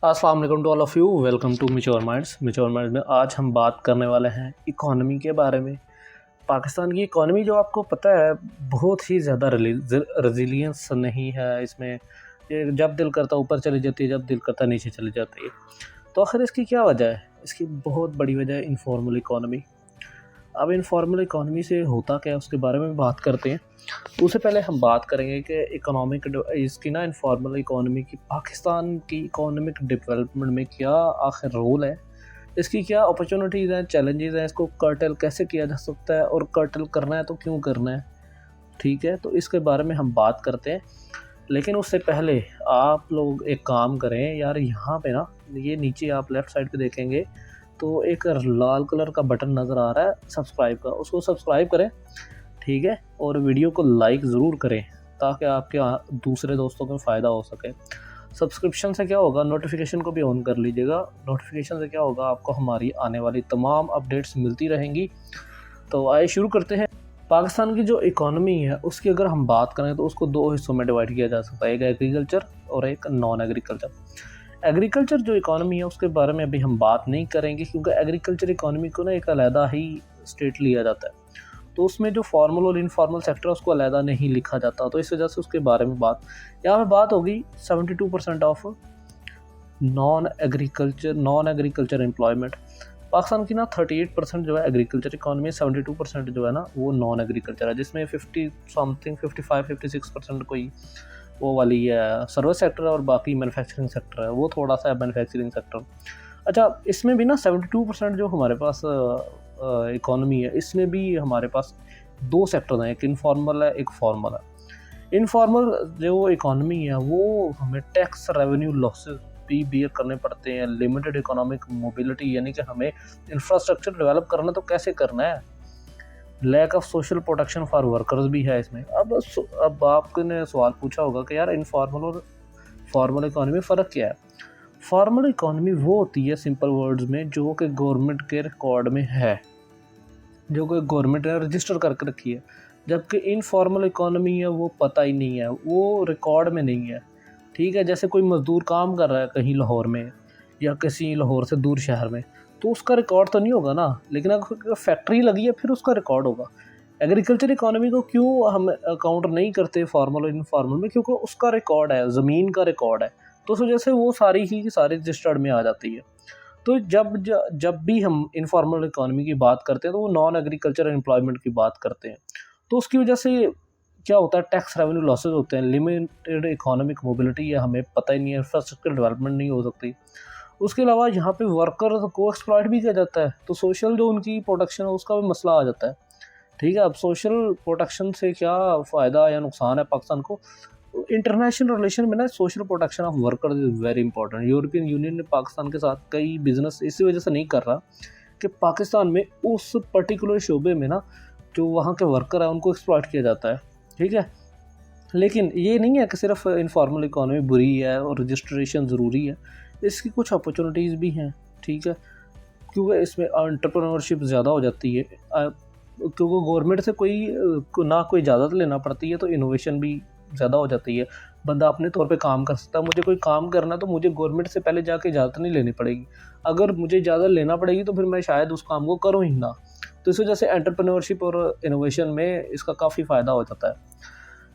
अस्सलाम वालेकुम to all of you. Welcome to mature minds में आज हम बात करने वाले हैं इकॉनमी के बारे में। पाकिस्तान की इकॉनमी जो आपको पता है बहुत ही ज़्यादा रेजिलियंस नहीं है इसमें। ये जब दिल करता ऊपर चली जाती है, जब दिल करता नीचे चली जाती है। तो आखिर इसकी क्या वजह है? इसकी बहुत बड़ी वजह है इनफॉर्मल इकॉनमी। अब इनफॉर्मल इकॉनमी से होता क्या है उसके बारे में बात करते हैं। उससे पहले हम बात करेंगे कि इकोनॉमिक इसकी ना इनफॉर्मल इकॉनमी की पाकिस्तान की इकोनॉमिक डेवलपमेंट में क्या आखिर रोल है, इसकी क्या अपॉर्चुनिटीज़ हैं, चैलेंजेस हैं, इसको कर्टल कैसे किया जा सकता है और कर्टल करना है तो क्यों करना है। ठीक है, तो इसके बारे में हम बात करते हैं। लेकिन उससे पहले आप लोग एक काम करें यार, यहाँ पे ना ये नीचे आप लेफ़्ट साइड पे देखेंगे तो एक लाल कलर का बटन नज़र आ रहा है सब्सक्राइब का, उसको सब्सक्राइब करें। ठीक है, और वीडियो को लाइक ज़रूर करें ताकि आपके दूसरे दोस्तों को फ़ायदा हो सके। सब्सक्रिप्शन से क्या होगा, नोटिफिकेशन को भी ऑन कर लीजिएगा। नोटिफिकेशन से क्या होगा, आपको हमारी आने वाली तमाम अपडेट्स मिलती रहेंगी। तो आइए शुरू करते हैं। पाकिस्तान की जो इकॉनमी है उसकी अगर हम बात करें तो उसको दो हिस्सों में डिवाइड किया जा सकता है, एक एग्रीकल्चर और एक नॉन एग्रीकल्चर। एग्रीकल्चर जो इकॉनमी है उसके बारे में अभी हम बात नहीं करेंगे क्योंकि एग्रीकल्चर इकॉनमी को ना एक अलहदा ही स्टेट लिया जाता है, तो उसमें जो फॉर्मल और इनफॉर्मल सेक्टर है उसको अलहदा नहीं लिखा जाता। तो इस वजह से उसके बारे में यहाँ पे बात होगी 72% of non agriculture employment. Pakistan की ना 38% जो है एग्रीकल्चर इकॉनमी, 72% जो है ना वो नॉन एग्रीकल्चर है, जिसमें 55-56% कोई वो वाली है सर्विस सेक्टर है और बाकी मैन्युफैक्चरिंग सेक्टर है, वो थोड़ा सा है मैन्युफैक्चरिंग सेक्टर। अच्छा, इसमें भी ना 72% जो हमारे पास इकॉनमी है, इसमें भी हमारे पास दो सेक्टर हैं, एक इनफॉर्मल है एक फॉर्मल है। इनफॉर्मल जो इकॉनमी है वो हमें टैक्स रेवेन्यू लॉसेस भी बियर करने पड़ते हैं, लिमिटेड इकोनॉमिक मोबिलिटी, यानी कि हमें इंफ्रास्ट्रक्चर डेवलप करना तो कैसे करना है, lack of social protection for workers भी है इसमें। अब आपने सवाल पूछा होगा कि यार इनफॉर्मल और फॉर्मल इकॉनमी में फ़र्क क्या है। फॉर्मल इकॉनमी वो होती है सिंपल वर्ड्स में जो कि गवर्नमेंट के रिकॉर्ड में है, जो कि गवर्नमेंट ने रजिस्टर करके रखी है, जबकि इनफॉर्मल इकॉनमी है वो पता ही नहीं है, वो रिकॉर्ड में नहीं है। ठीक है, जैसे कोई मज़दूर काम कर रहा है कहीं लाहौर में या किसी लाहौर से दूर शहर में, तो उसका रिकॉर्ड तो नहीं होगा ना, लेकिन अगर फैक्ट्री लगी है फिर उसका रिकॉर्ड होगा। एग्रीकल्चर इकॉनमी को क्यों हम अकाउंट नहीं करते फॉर्मल और इनफॉर्मल में, क्योंकि उसका रिकॉर्ड है, ज़मीन का रिकॉर्ड है, तो उस वजह से वो सारी रजिस्टर्ड में आ जाती है। तो जब भी हम इनफॉर्मल इकॉनमी की बात करते हैं तो वो नॉन एग्रीकल्चर एम्प्लॉयमेंट की बात करते हैं। तो उसकी वजह से क्या होता है, टैक्स रेवेन्यू लॉसेस होते हैं, लिमिटेड इकोनॉमिक मोबिलिटी है, हमें पता ही नहीं है, इंफ्रास्ट्रक्चर डेवलपमेंट नहीं हो सकती। उसके अलावा यहाँ पे वर्कर को एक्सप्लॉइट भी किया जाता है, तो सोशल जो उनकी प्रोटेक्शन है उसका भी मसला आ जाता है। ठीक है, अब सोशल प्रोटेक्शन से क्या फ़ायदा या नुकसान है पाकिस्तान को। इंटरनेशनल रिलेशन में ना social protection of worker is very important. European union ने पाकिस्तान के साथ कई बिजनेस इसी वजह से नहीं कर रहा कि पाकिस्तान में उस पर्टिकुलर शोबे में ना जो वहाँ के वर्कर है उनको एक्सप्लॉइट किया जाता है। ठीक है, लेकिन ये नहीं है कि सिर्फ इनफॉर्मल इकॉनमी बुरी है और रजिस्ट्रेशन ज़रूरी है, इसकी कुछ अपॉर्चुनिटीज़ भी हैं। ठीक है, क्योंकि इसमें एंटरप्रेन्योरशिप ज़्यादा हो जाती है, क्योंकि गवर्नमेंट से कोई इजाज़त लेना पड़ती है, तो इनोवेशन भी ज़्यादा हो जाती है। बंदा अपने तौर पे काम कर सकता है, मुझे कोई काम करना तो मुझे गवर्नमेंट से पहले जाके इजाज़त नहीं लेनी पड़ेगी, अगर मुझे इजाज़त लेना पड़ेगी तो फिर मैं शायद उस काम को करूँ ही ना। तो इस वजह से एंटरप्रेन्योरशिप और इनोवेशन में इसका काफ़ी फ़ायदा हो जाता है।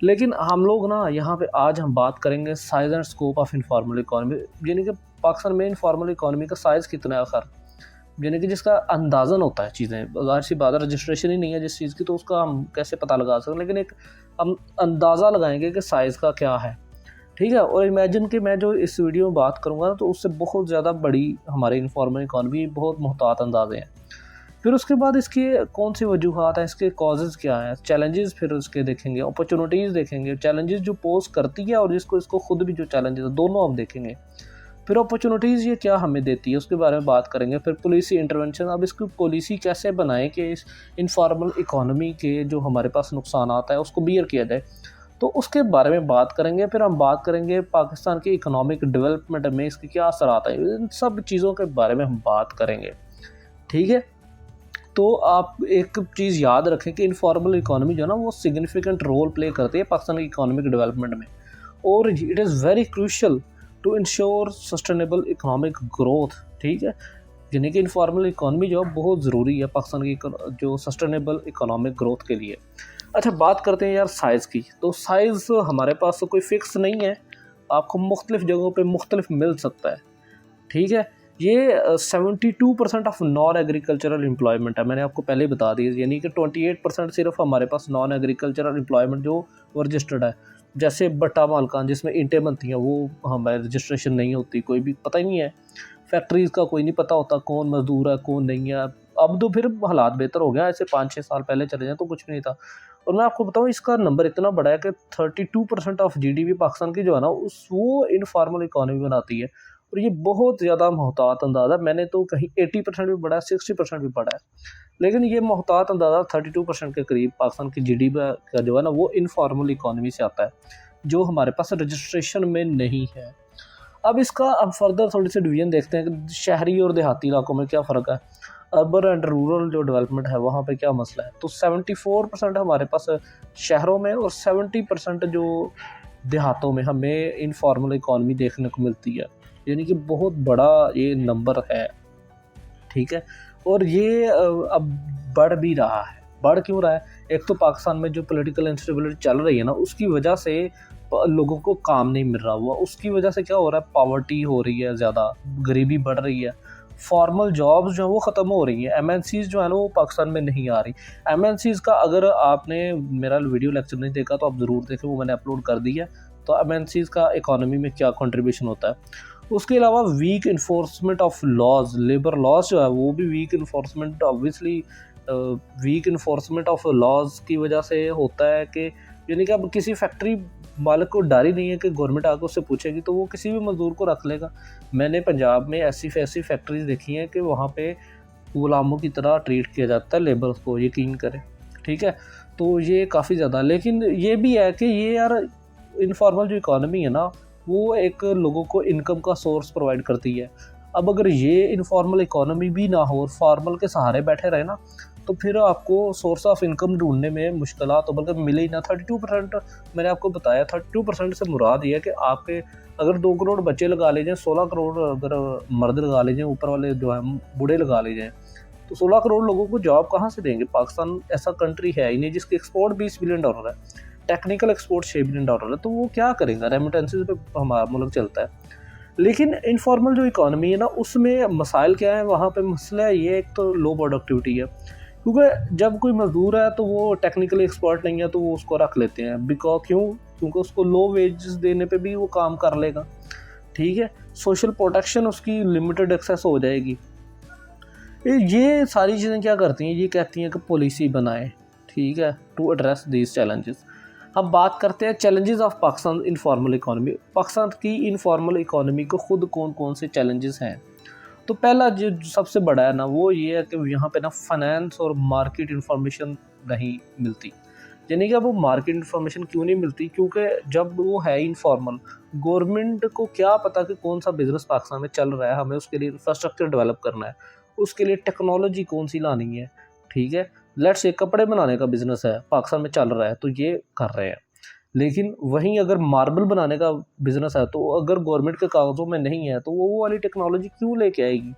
लेकिन हम लोग ना यहाँ पे आज हम बात करेंगे size and scope of informal economy, यानी कि पाकिस्तान में इनफॉर्मल इकॉनमी का साइज़ कितना है आखिर, यानी कि जिसका अंदाज़न होता है चीज़ें। ज़ाहिर सी बात है, रजिस्ट्रेशन ही नहीं है जिस चीज़ की, तो उसका हम कैसे पता लगा सकते हैं, लेकिन एक हम अंदाज़ा लगाएंगे कि साइज़ का क्या है। ठीक है, और इमेजिन कि मैं जो इस वीडियो में बात करूँगा ना तो उससे बहुत ज़्यादा बड़ी हमारी इनफॉर्मल इकॉनमी, बहुत मुहतात अंदाज़े हैं। फिर उसके बाद इसके कौन सी वजूहात हैं, इसके कॉजेज़ क्या हैं, चैलेंजेस फिर उसके देखेंगे, अपॉर्चुनिटीज़ देखेंगे, चैलेंजेस जो पोज करती है और इसको खुद भी जो चैलेंजेस है दोनों हम देखेंगे। फिर अपॉर्चुनिटीज़ ये क्या हमें देती है उसके बारे में बात करेंगे। फिर पॉलिसी इंटरवेंशन, अब इसकी पॉलिसी कैसे बनाएं कि इस इनफॉर्मल इकॉनमी के जो हमारे पास नुकसान आता है उसको बियर किया जाए, तो उसके बारे में बात करेंगे। फिर हम बात करेंगे पाकिस्तान की इकोनॉमिक डेवलपमेंट में इसके क्या असर आता है, इन सब चीज़ों के बारे में हम बात करेंगे। ठीक है, तो आप एक चीज़ याद रखें कि इनफॉर्मल इकॉनमी जो है ना वो सिग्निफिकेंट रोल प्ले करती है पाकिस्तान की इकोनॉमिक डेवलपमेंट में, और it is very crucial to ensure sustainable economic growth. ठीक है, यानी कि इनफॉर्मल इकोनॉमी जो है बहुत ज़रूरी है पाकिस्तान की जो सस्टेनेबल इकोनॉमिक ग्रोथ के लिए। अच्छा, बात करते हैं यार साइज़ की। तो साइज़ हमारे पास तो कोई फ़िक्स नहीं है, आपको मुख्तलिफ़ जगहों पे मुख्तलिफ मिल सकता है। ठीक है, ये 72% ऑफ नॉन एग्रीकल्चरल एम्प्लॉयमेंट है, मैंने आपको पहले ही बता दिया। यानी कि 28% सिर्फ हमारे पास नॉन एग्रीकल्चरल एम्प्लॉयमेंट जो वो रजिस्टर्ड है। जैसे भट्टा मालकान जिसमें ईंटें बनती हैं, वो हमारे रजिस्ट्रेशन नहीं होती, कोई भी पता ही नहीं है। फैक्ट्रीज़ का कोई नहीं पता होता कौन मज़दूर है कौन नहीं है। अब तो फिर हालात बेहतर हो गया, ऐसे 5-6 साल पहले चले जाएँ तो कुछ भी नहीं था। और मैं आपको बताऊँ, इसका नंबर इतना बड़ा है कि 32% ऑफ जीडीपी पाकिस्तान की जो है ना वो इनफॉर्मल इकोनॉमी बनाती है। और ये बहुत ज़्यादा मोहतात अंदाज़ा है, मैंने तो कहीं 80% भी पढ़ा है, 60% भी पढ़ा है, लेकिन ये मोहतात अंदाज़ा 32% के करीब पाकिस्तान की जीडीपी का जो है ना वो इनफॉर्मल इकोनॉमी से आता है, जो हमारे पास रजिस्ट्रेशन में नहीं है। अब फर्दर थोड़ी सी डिवीजन देखते हैं कि शहरी और देहाती इलाकों में क्या फ़र्क है, अर्बन एंड रूरल जो डेवलपमेंट है वहाँ पे क्या मसला है। तो 74% हमारे पास शहरों में और 70% जो देहातों में हमें इनफॉर्मल इकोनॉमी देखने को मिलती है, यानी कि बहुत बड़ा ये नंबर है। ठीक है, और ये अब बढ़ भी रहा है। बढ़ क्यों रहा है? एक तो पाकिस्तान में जो पॉलिटिकल इंस्टेबिलिटी चल रही है ना, उसकी वजह से लोगों को काम नहीं मिल रहा हुआ, उसकी वजह से क्या हो रहा है, पॉवर्टी हो रही है, ज़्यादा गरीबी बढ़ रही है, फॉर्मल जॉब्स जो है वो ख़त्म हो रही हैं, एमएनसीज़ जो है ना वो पाकिस्तान में नहीं आ रही। एमएनसीज़ का अगर आपने मेरा वीडियो लेक्चर नहीं देखा तो आप ज़रूर देखें, वो मैंने अपलोड कर दिया। तो एमएनसीज़ का इकोनॉमी में क्या कंट्रीब्यूशन होता है। उसके अलावा weak enforcement of laws, labour laws जो है वो भी weak enforcement, obviously weak enforcement of laws की वजह से होता है कि यानी कि अब किसी फैक्ट्री मालिक को डर ही नहीं है कि गवर्नमेंट आकर उससे पूछेगी तो वो किसी भी मज़दूर को रख लेगा। मैंने पंजाब में ऐसी फैक्ट्रीज देखी हैं कि वहाँ पे गुलामों की तरह ट्रीट किया जाता है लेबर्स को, यकीन करें। ठीक है, तो ये काफ़ी ज़्यादा, लेकिन ये भी है कि ये यार इनफॉर्मल जो इकॉनमी है ना वो एक लोगों को इनकम का सोर्स प्रोवाइड करती है। अब अगर ये इनफॉर्मल इकोनॉमी भी ना हो और फॉर्मल के सहारे बैठे रहे ना, तो फिर आपको सोर्स ऑफ इनकम ढूंढने में मुश्किलात तो बल्कि मिले ही ना। 32% मैंने आपको बताया, 32% से मुराद ये है कि आपके अगर 2 करोड़ बच्चे लगा ले जाएँ, 16 करोड़ अगर मर्द लगा ले जाएँ, ऊपर वाले जो है बूढ़े लगा ले जाएँ, तो 16 करोड़ लोगों को जॉब कहाँ से देंगे। पाकिस्तान ऐसा कंट्री है ही नहीं जिसकी एक्सपोर्ट $20 बिलियन है, टेक्निकल एक्सपोर्ट $6 बिलियन है, तो वो क्या करेगा, रेमिटेंसेस पे हमारा मुल्क चलता है। लेकिन इनफॉर्मल जो इकोनॉमी है ना उसमें मसाइल क्या है, वहाँ पे मसला ये एक तो लो प्रोडक्टिविटी है, क्योंकि जब कोई मजदूर है तो वो टेक्निकली एक्सपर्ट नहीं है तो वो उसको रख लेते हैं, क्योंकि उसको लो वेजेस देने पे भी वो काम कर लेगा। ठीक है, सोशल प्रोटेक्शन उसकी लिमिटेड एक्सेस हो जाएगी। ये सारी चीज़ें क्या करती हैं, ये कहती हैं कि पॉलिसी बनाए, ठीक है, टू एड्रेस दीज चैलेंजेस। हम बात करते हैं challenges of Pakistan informal economy. Pakistan की इनफॉर्मल इकोनॉमी को खुद कौन कौन से चैलेंजेस हैं। तो पहला जो सबसे बड़ा है ना वो ये है कि यहाँ पे ना फाइनेंस और मार्केट इन्फॉर्मेशन नहीं मिलती। यानी कि अब वो मार्केट इन्फॉर्मेशन क्यों नहीं मिलती, क्योंकि जब वो है इनफॉर्मल, गवर्नमेंट को क्या पता कि कौन सा बिज़नेस पाकिस्तान में चल रहा है, हमें उसके लिए इंफ्रास्ट्रक्चर डेवलप करना है, उसके लिए टेक्नोलॉजी कौन सी लानी है। ठीक है, लेट्स से कपड़े बनाने का बिज़नेस है पाकिस्तान में चल रहा है तो ये कर रहे हैं, लेकिन वहीं अगर मार्बल बनाने का बिज़नेस है तो अगर गवर्नमेंट के कागज़ों में नहीं है तो वो वाली टेक्नोलॉजी क्यों लेके आएगी।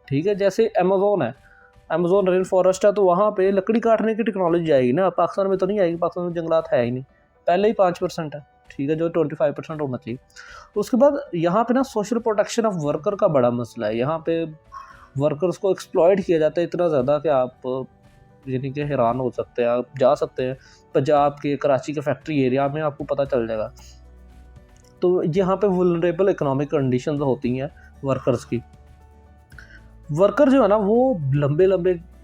ठीक है, जैसे अमेज़ोन है, अमेज़ोन रेन फॉरेस्ट है, तो वहाँ पे लकड़ी काटने की टेक्नोलॉजी आएगी ना, पाकिस्तान में तो नहीं आएगी, पाकिस्तान में जंगलात है ही नहीं, पहले ही 5% है। ठीक है, जो 25% होना चाहिए। उसके बाद यहाँ पे ना सोशल प्रोटेक्शन ऑफ वर्कर का बड़ा मसला है। यहाँ पे वर्कर्स को एक्सप्लॉइट किया जाता है इतना ज़्यादा कि आप यानी कि हैरान हो सकते हैं। आप जा सकते हैं पंजाब के कराची के फैक्ट्री एरिया में, आपको पता चल जाएगा। तो यहाँ पे वुलनरेबल इकोनॉमिक कंडीशंस होती हैं वर्कर्स की। वर्कर जो है ना वो लंबे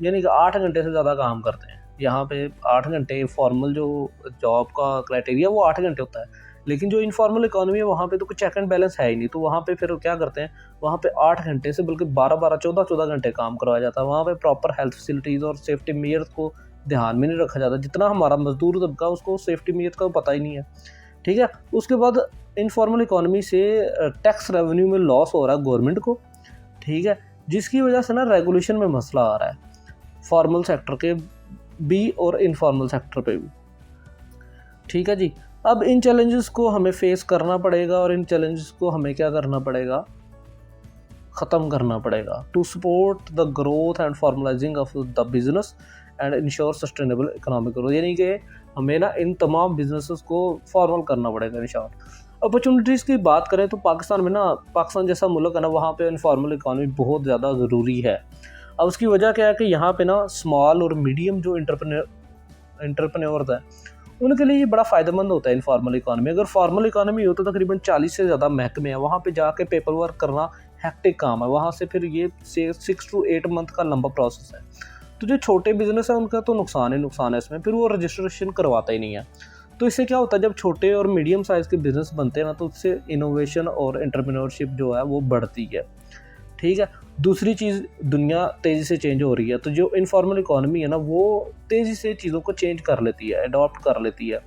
यानी कि 8 घंटे से ज़्यादा काम करते हैं। यहाँ पे 8 घंटे फॉर्मल जो जॉब का क्राइटेरिया वो 8 घंटे होता है, लेकिन जो इनफॉर्मल इकोनॉमी है वहाँ पे तो कुछ चेक एंड बैलेंस है ही नहीं। तो वहाँ पे फिर क्या करते हैं, वहाँ पे 8 घंटे से बल्कि 12-12, 14-14 घंटे काम करवाया जाता है। वहाँ पे प्रॉपर हेल्थ फैसिलिटीज़ और सेफ्टी मेजर्स को ध्यान में नहीं रखा जाता। जितना हमारा मजदूर तबका उसको सेफ्टी मेजर्स का पता ही नहीं है। ठीक है, उसके बाद इनफॉर्मल इकोनॉमी से टैक्स रेवेन्यू में लॉस हो रहा है गवर्नमेंट को। ठीक है, जिसकी वजह से ना रेगुलेशन में मसला आ रहा है, फॉर्मल सेक्टर के भी और इनफॉर्मल सेक्टर पे भी। ठीक है जी, अब इन चैलेंजेस को हमें फेस करना पड़ेगा और इन चैलेंजेस को हमें क्या करना पड़ेगा, ख़त्म करना पड़ेगा to support the growth and formalising of the business and ensure sustainable economic growth. यानी कि हमें ना इन तमाम बिजनेसेस को फॉर्मल करना पड़ेगा इंश्योर। अपॉर्चुनिटीज़ की बात करें तो पाकिस्तान में ना, पाकिस्तान जैसा मुल्क है ना, वहाँ पे इनफॉर्मल इकॉनमी बहुत ज़्यादा ज़रूरी है। अब उसकी वजह क्या है कि यहाँ पे ना स्मॉल और मीडियम जो एंटरप्रेन्योर्स हैं उनके लिए ये बड़ा फ़ायदेमंद होता है इनफॉर्मल इकॉनमी। अगर फॉर्मल इकॉनमी हो तो तकरीबन 40 से ज़्यादा महकमे हैं, वहाँ पे जाके पेपर वर्क करना हैक्टिक काम है, वहाँ से फिर ये 6 to 8 मंथ का लंबा प्रोसेस है। तो जो छोटे बिजनेस है उनका तो नुकसान है इसमें, फिर वो रजिस्ट्रेशन करवाता ही नहीं है। तो इससे क्या होता है, जब छोटे और मीडियम साइज़ के बिज़नेस बनते हैं ना तो उससे इनोवेशन और एंटरप्रेन्योरशिप जो है वो बढ़ती है। ठीक है। दूसरी चीज़, दुनिया तेज़ी से चेंज हो रही है, तो जो इनफॉर्मल इकॉनमी है ना वो तेज़ी से चीज़ों को चेंज कर लेती है, अडॉप्ट कर लेती है।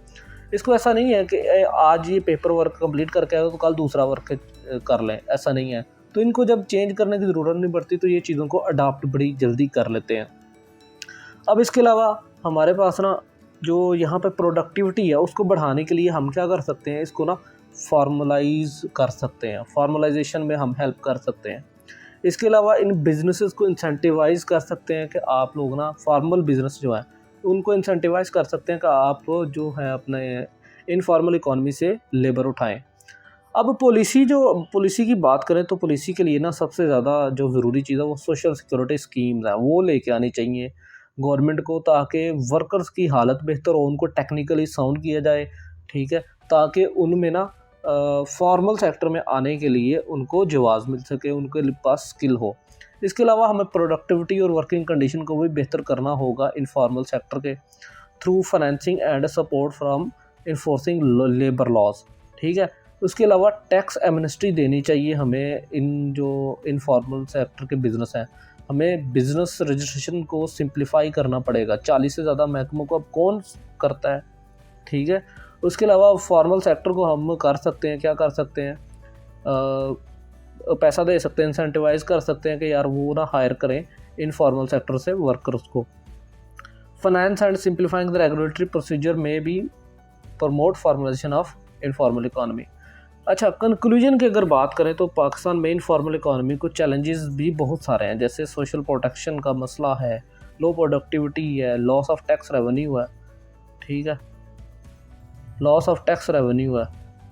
इसको ऐसा नहीं है कि आज ये पेपर वर्क कंप्लीट करके आए तो कल दूसरा वर्क कर लें, ऐसा नहीं है। तो इनको जब चेंज करने की ज़रूरत नहीं पड़ती तो ये चीज़ों को अडॉप्ट बड़ी जल्दी कर लेते हैं। अब इसके अलावा हमारे पास ना जो यहाँ पे प्रोडक्टिविटी है उसको बढ़ाने के लिए हम क्या कर सकते हैं, इसको ना फॉर्मलाइज कर सकते हैं, फॉर्मलाइजेशन में हम हेल्प कर सकते हैं। इसके अलावा इन बिजनेसेस को इंसेंटिवाइज कर सकते हैं कि आप लोग ना फॉर्मल बिजनेस जो है उनको इंसेंटिवाइज कर सकते हैं कि आप जो है अपने इनफॉर्मल इकॉनमी से लेबर उठाएं। अब पॉलिसी की बात करें तो पॉलिसी के लिए ना सबसे ज़्यादा जो ज़रूरी चीज़ है वो सोशल सिक्योरिटी स्कीम्स हैं, वो लेके आनी चाहिए गवर्नमेंट को, ताकि वर्कर्स की हालत बेहतर हो, उनको टेक्निकली साउंड किया जाए। ठीक है, ताकि उनमें ना फॉर्मल सेक्टर में आने के लिए उनको जवाज़ मिल सके, उनके पास स्किल हो। इसके अलावा हमें प्रोडक्टिविटी और वर्किंग कंडीशन को भी बेहतर करना होगा इनफॉर्मल सेक्टर के through financing and support from enforcing labour laws. ठीक है। उसके अलावा टैक्स एमनेस्टी देनी चाहिए हमें, इन जो इनफॉर्मल सेक्टर के बिज़नेस हैं हमें बिज़नेस रजिस्ट्रेशन को सिंप्लीफाई करना पड़ेगा। 40 से ज़्यादा महकमों को अब कौन करता है। ठीक है। उसके अलावा फॉर्मल सेक्टर को हम कर सकते हैं, क्या कर सकते हैं, पैसा दे सकते हैं, इंसेंटिवाइज कर सकते हैं कि यार वो ना हायर करें इनफॉर्मल सेक्टर से वर्कर्स को। Finance and simplifying the regulatory procedure में भी promote formalisation of informal economy. अच्छा, कंक्लूजन की अगर बात करें तो पाकिस्तान में इनफॉर्मल इकॉनमी को चैलेंजेस भी बहुत सारे हैं, जैसे सोशल प्रोटेक्शन का मसला है, लो प्रोडक्टिविटी है, लॉस ऑफ टैक्स रेवेन्यू है। ठीक है, लॉस ऑफ टैक्स रेवेन्यू है।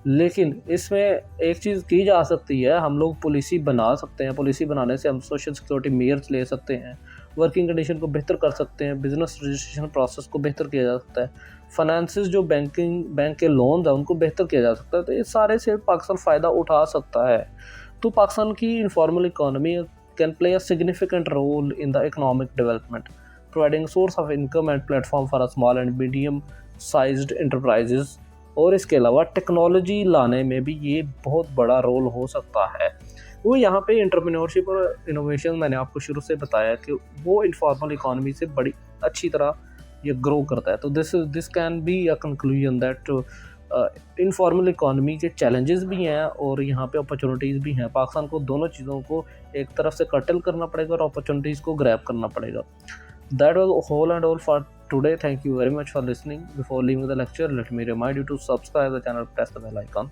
लेकिन इसमें एक चीज़ की जा सकती है, हम लोग पॉलिसी बना सकते हैं, पॉलिसी बनाने से हम सोशल सिक्योरिटी मेयर्स ले सकते हैं, वर्किंग कंडीशन को बेहतर कर सकते हैं, बिजनेस रजिस्ट्रेशन प्रोसेस को बेहतर किया जा सकता है, फाइनेंसेस जो बैंक के लोन है उनको बेहतर किया जा सकता है। तो ये सारे से पाकिस्तान फ़ायदा उठा सकता है। तो पाकिस्तान की informal economy can play a significant role in the economic development, providing source of income and platform for a small and medium sized enterprises. और इसके अलावा टेक्नोलॉजी लाने में भी ये बहुत बड़ा रोल हो सकता है। वो यहाँ पे एंटरप्रेन्योरशिप और इनोवेशन मैंने आपको शुरू से बताया कि वो इनफॉर्मल इकॉनमी से बड़ी अच्छी तरह ये ग्रो करता है। तो this can be a conclusion that informal economy के चैलेंजेस भी हैं और यहाँ पे अपॉर्चुनिटीज़ भी हैं। पाकिस्तान को दोनों चीज़ों को एक तरफ से कर्टल करना पड़ेगा और अपॉर्चुनिटीज़ को ग्रैब करना पड़ेगा। That was whole and all for today. Thank you very much for listening. Before leaving the lecture, let me remind you to subscribe the channel, press the bell icon.